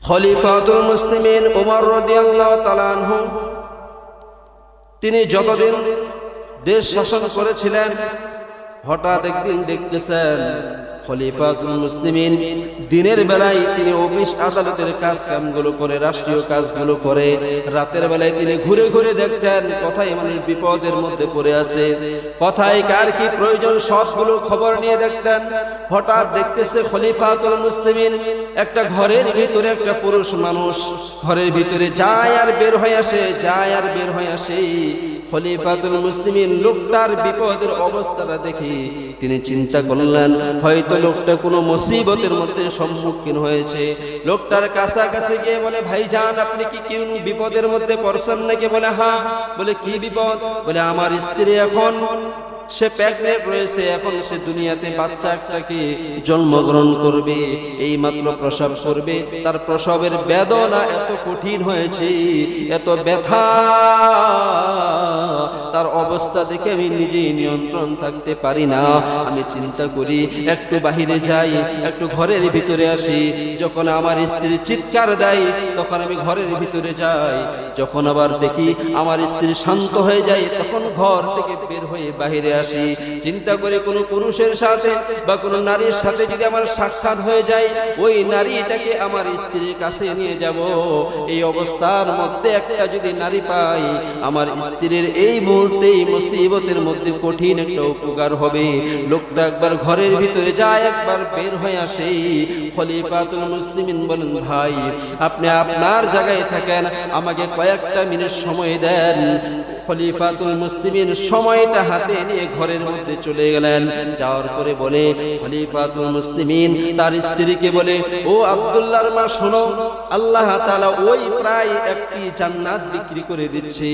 খলিফাতুল মুসলিমিন ওমর রাদিয়াল্লাহু তাআলা আনহু তিনি যতদিন দেশ শাসন করেছিলেন, হঠাৎ একদিন দেখতেছেন খলিফাতুল মুসলিমিন দিনের বেলায় তিনি অফিস আদালতের কাজ কামগুলো করে, রাষ্ট্রীয় কাজগুলো করে, রাতের বেলায় তিনি ঘুরে ঘুরে দেখতেন কোথায় মানে বিপদের মধ্যে পড়ে আছে, কোথায় কার কি প্রয়োজন, সবগুলো খবর নিয়ে দেখতেন। হঠাৎ দেখতেছে খলিফাতুল মুসলিমিন একটা ঘরের ভিতরে একটা পুরুষ মানুষ ঘরের ভিতরে যায় আর বের হয়ে আসে, যায় আর বের হয়ে আসে। খলিফাতুল মুসলিমিন লোকটার বিপদের অবস্থাটা দেখি তিনি চিন্তা করলেন হয়তো লোকটা কোনো মুসিবতের মধ্যে সম্মুখীন হয়েছে। লোকটার কাছাকাছি গিয়ে বলে, ভাইজান আপনি কি কোন বিপদের মধ্যে পড়ছেন নাকি? বলে হ্যাঁ। বলে কি বিপদ? বলে আমার স্ত্রী এখন সে প্রেগনেন্ট রয়েছে, এখন সে দুনিয়াতে বাচ্চা একটাকে জন্মগ্রহণ করবে, এই মাত্র প্রসব করবে, তার প্রসবের বেদনা এত কঠিন হয়েছে, এত ব্যথা, তার অবস্থা দেখে আমি নিজেই নিয়ন্ত্রণ থাকতে পারি না। আমি চিন্তা করি একটু বাহিরে যাই, একটু ঘরের ভিতরে আসি। যখন আমার স্ত্রী চিৎকার দেয় তখন আমি ঘরের ভিতরে যাই, যখন আবার দেখি আমার স্ত্রী শান্ত হয়ে যায় তখন ঘর থেকে বের হয়ে বাহিরে আসি। চিন্তা করে কোনো পুরুষের সাথে বা কোনো নারীর সাথে যদি আমার সাক্ষাৎ হয়ে যায়, ওই নারীটাকে আমার স্ত্রীর কাছে নিয়ে যাব। এই অবস্থার মধ্যে একটা যদি নারী পাই, আমার স্ত্রীর এই মুহূর্তে মুসিবতের মধ্যে কঠিন একটা উপকার হবে। লোকটা একবার ঘরের ভিতরে যায়, একবার বের হয়ে আসে। খলিফাতুল মুসলিমিন বলেন, ভাই আপনি আপনার জায়গায় থাকেন, আমাকে কয়েকটা মিনিট সময় দেন। খলিফাতুল মুসলিমিন সময়টা হাতে নিয়ে ঘরের মধ্যে চলে গেলেন। যাওয়ার পরে বলে খলিফাতুল মুসলিমিন তার স্ত্রীকে বলে, ও আব্দুল্লাহর মা শোনো, আল্লাহ তাআলা ওই প্রায় একটি জান্নাত বিক্রি করে দিচ্ছে,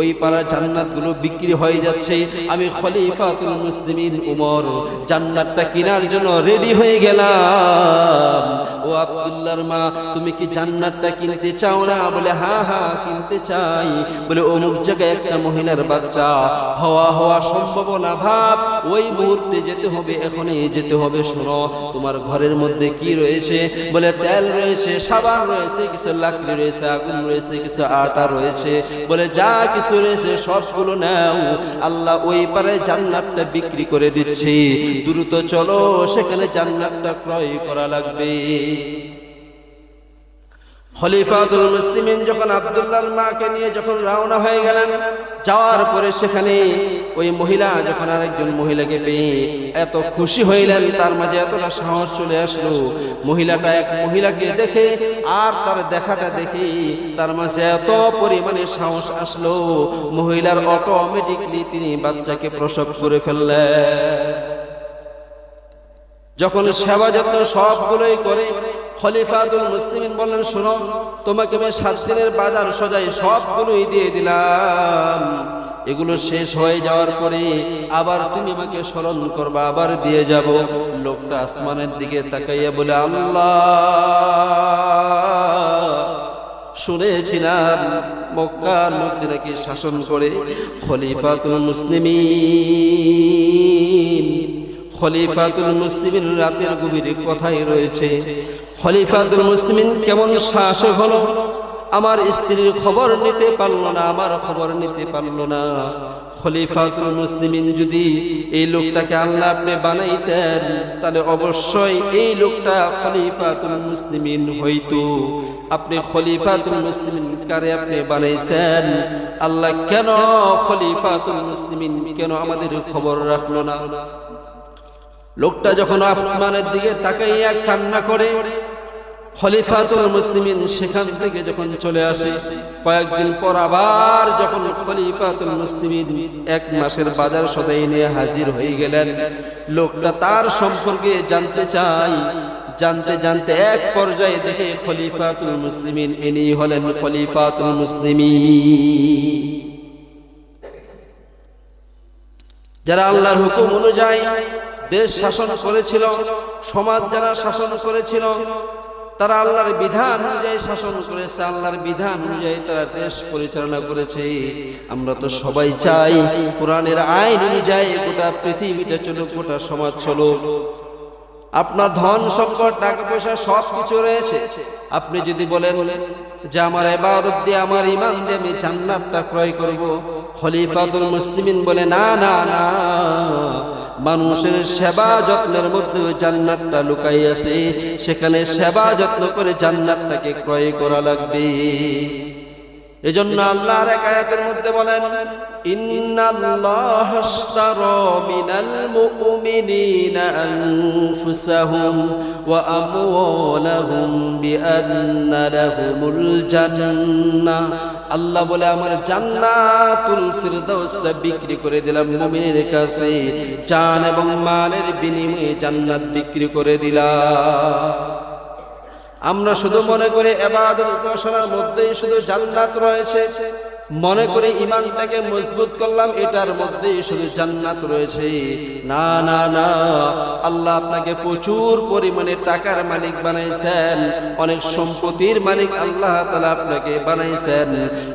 ওই পাড়া জান্নাতগুলো বিক্রি হয়ে যাচ্ছে। আমি খলিফাতুল মুসলিমিন ওমর জান্নাতটা কেনার জন্য রেডি হয়ে গেলাম। ও আব্দুল্লাহর মা তুমি কি জান্নাতটা কিনতে চাও না? বলে হ্যাঁ হ্যাঁ কিনতে চাই। বলে অমুক জায়গায় একটা মহিলার বাচ্চা হওয়া সম্ভাবনা ভাব, ওই মুহূর্তে যেতে হবে, এখনই যেতে হবে। শোনো তোমার ঘরের মধ্যে কি রয়েছে? বলে তেল রয়েছে, সাবান রয়েছে, কিছু লাকড়ি রয়েছে, আগুন রয়েছে, কিছু আটা রয়েছে। বলে যা কিছু রয়েছে সবগুলো নাও, আল্লাহ ওই পারে জান্নাতটা বিক্রি করে দিচ্ছে, দ্রুত চলো সেখানে জান্নাতটা ক্রয় করা লাগবে। খলিফাতুল মুসলিমিন যখন আব্দুল্লাহর মাকে নিয়ে যখন রওনা হয়ে গেলেন, যাওয়ার পরে সেখানে ওই মহিলা যখন আরেকজন মহিলাকে পেয়ে এত খুশি হইলেন, তার মাঝে এতটা সাহস চলে আসলো। মহিলাটা এক মহিলাকে দেখে আর তার দেখাটা দেখে তার মাঝে এত পরিমাণে সাহস আসলো, মহিলার অটোমেটিকলি তিনি বাচ্চাকে প্রসব করে ফেললেন। যখন সেবা যত্ন সবগুলোই করে, খলিফাতুল মুসলিমিন বললেন, শোনো তোমাকে আমি 7 দিনের বাজার সজাই সবগুলোই দিয়ে দিলাম, এগুলো শেষ হয়ে যাওয়ার পরে আবার তুমি আমাকে স্মরণ করবা, আবার দিয়ে যাব। লোকটা আসমানের দিকে তাকাইয়া বলে, আল্লাহ শুনেছিলাম মক্কার মধ্যে নাকি শাসন করে খলিফাতুল মুসলিমিন। খলিফাতুল মুসলিমিন রাতের গভীরে কথাই রয়েছে। খলিফাতুল মুসলিমিন কেমন শাসক হলো, আমার স্ত্রীর খবর নিতে পারলো না, আমার খবর নিতে পারলো না। খলিফাতুল মুসলিমিন যদি এই লোকটাকে আল্লাহ আপনি বানাইতেন, তাহলে অবশ্যই এই লোকটা খলিফাতুল মুসলিমিন হইতো। আপনি খলিফাতুল মুসলিমিন কারে আপনি বানাইছেন? আল্লাহ কেন খলিফাতুল মুসলিমিন কেন আমাদের খবর রাখলো না? লোকটা যখন আসমানের দিকে তাকাইয়া কান্না করে, খলিফাতুল মুসলিমিন সেখান থেকে যখন চলে আসে, কয়েকদিন পর আবার যখন খলিফাতুল মুসলিমিন 1 মাসের বাজার সদাই নিয়ে হাজির হয়ে গেলেন, লোকটা তার সম্পর্কে জানতে চায়। জানতে জানতে এক পর্যায়ে দেখে খলিফাতুল মুসলিমিন ইনি হলেন খলিফাতুল মুসলিমিন, যারা আল্লাহর হুকুম অনুযায়ী দেশ শাসন করেছিল, সমাজ যারা শাসন করেছিল, তারা আল্লাহর বিধান অনুযায়ী শাসন করেছে, আল্লাহর বিধান অনুযায়ী তারা দেশ পরিচালনা করেছে। আমরা তো সবাই চাই কোরআনের আইন অনুযায়ী গোটা পৃথিবীটা চলুক, গোটা সমাজ চলুক। আপনার ধন সম্পদ টাকা পয়সা সব কিছু রয়েছে, আপনি যদি বলেন যে আমার ইবাদত দিয়ে আমার ঈমান দিয়ে আমি জান্নাতটা ক্রয় করব, খলিফাতুল মুসলিমিন বলে না না না, মানুষের সেবা যত্নের মধ্যে জান্নাতটা লুকাই আছে, সেখানে সেবা যত্ন করে জান্নাতটাকে ক্রয় করা লাগবে। এজন্য আল্লাহর এক আয়াতের মধ্যে বলেন ইন্নাল্লাহা আশতারা মিনাল মুমিনিনা আনফুসাহুম ওয়া আমওয়ালাহুম বিআন্না লাহুমুল জান্নাহ। আল্লাহ বলে আমার জান্নাতুল ফিরদাউসটা বিক্রি করে দিলাম মুমিনের কাছে, জান এবং মালের বিনিময়ে জান্নাত বিক্রি করে দিলাম। আমরা শুধু মনে করি ইবাদত উপাসনার মধ্যেই শুধু জান্নাত রয়েছে, মনে করি ঈমানটাকে মজবুত করলাম এটার মধ্যেই শুধু জান্নাত রয়েছে। না না না, আল্লাহ আপনাকে প্রচুর পরিমাণে টাকার মালিক বানাইছেন, অনেক সম্পত্তির মালিক আল্লাহ তাআলা আপনাকে বানাইছেন।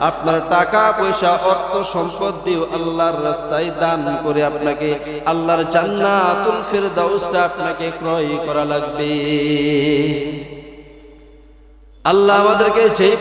আপনার টাকা পয়সা অর্থ সম্পদ দিয়ে আল্লাহর রাস্তায় দান করে আপনাকে আল্লাহর জান্নাতুল ফিরদাউসটা আপনাকে ক্রয় করা লাগবে। আল্লাহ আমাদেরকে যেই